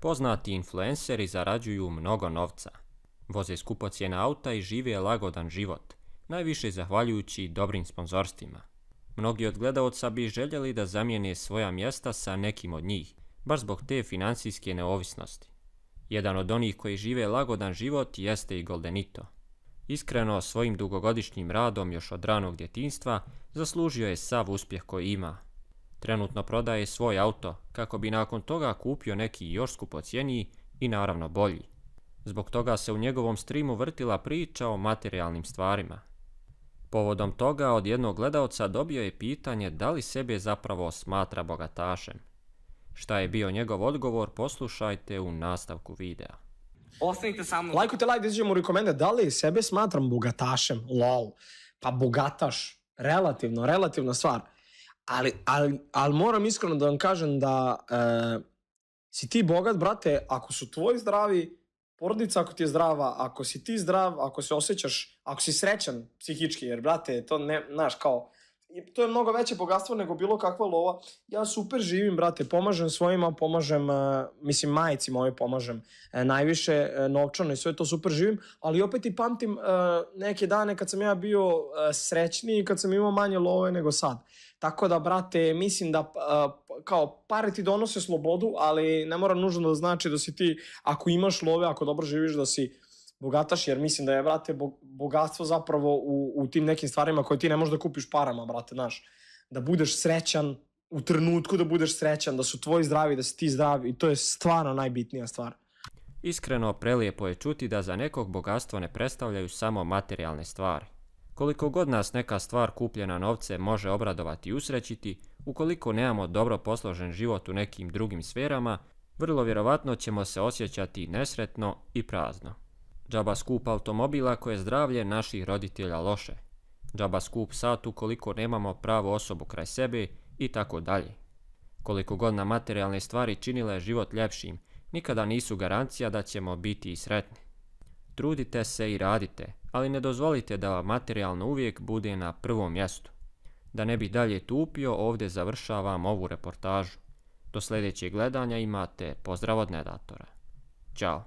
Poznati influenceri zarađuju mnogo novca. Voze skupocjene auta i žive lagodan život, najviše zahvaljujući dobrim sponzorstvima. Mnogi od gledaoca bi željeli da zamijene svoja mjesta sa nekim od njih, baš zbog te financijske neovisnosti. Jedan od onih koji žive lagodan život jeste i Goldenito. Iskreno, svojim dugogodišnjim radom još od ranog djetinjstva zaslužio je sav uspjeh koji ima. Trenutno prodaje svoj auto kako bi nakon toga kupio neki još skupocjeniji i naravno bolji. Zbog toga se u njegovom streamu vrtila priča o materijalnim stvarima. Povodom toga od jednog gledaoca dobio je pitanje da li sebe zapravo smatra bogatašem. Šta je bio njegov odgovor, poslušajte u nastavku videa. Lajkujte like da izađemo u rekomende, da li sebe smatram bogatašem? Lol. Pa bogataš, relativno stvar. Ali moram iskreno da vam kažem da si ti bogat, brate, ako su tvoji zdravi, porodica ako ti je zdrava, ako si ti zdrav, ako se osjećaš, ako si srećan psihički, jer, brate, to ne, znaš, kao, to je mnogo veće bogatstvo nego bilo kakva lova. Ja super živim, brate, pomažem svojima, pomažem, mislim, majici moje pomažem najviše novčano i sve to super živim, ali opet i pamtim neke dane kad sam ja bio srećniji i kad sam imao manje love nego sad. Tako da, brate, mislim da kao pare ti donose slobodu, ali ne mora nužno da znači da si ti, ako imaš love, ako dobro živiš, da si bogataš, jer mislim da je, brate, bogatstvo zapravo u tim nekim stvarima koje ti ne možeš da kupiš parama, brate, znaš. Da budeš srećan, u trenutku da budeš srećan, da su tvoji zdravi, da si ti zdravi i to je stvarno najbitnija stvar. Iskreno, prelijepo je čuti da za nekog bogatstvo ne predstavljaju samo materijalne stvari. Koliko god nas neka stvar kupljena novce može obradovati i usrećiti, ukoliko nemamo dobro posložen život u nekim drugim sferama, vrlo vjerovatno ćemo se osjećati nesretno i prazno. Džaba skup automobila koje zdravlje naših roditelja loše. Džaba skup sat ukoliko nemamo pravu osobu kraj sebe i tako dalje. Koliko god nam materijalne stvari činile život ljepšim, nikada nisu garancija da ćemo biti i sretni. Trudite se i radite, ali ne dozvolite da vam materijalno uvijek bude na prvom mjestu. Da ne bih dalje tupio, ovdje završavam ovu reportažu. Do sljedećeg gledanja imate pozdrav od Nedatora. Ćao.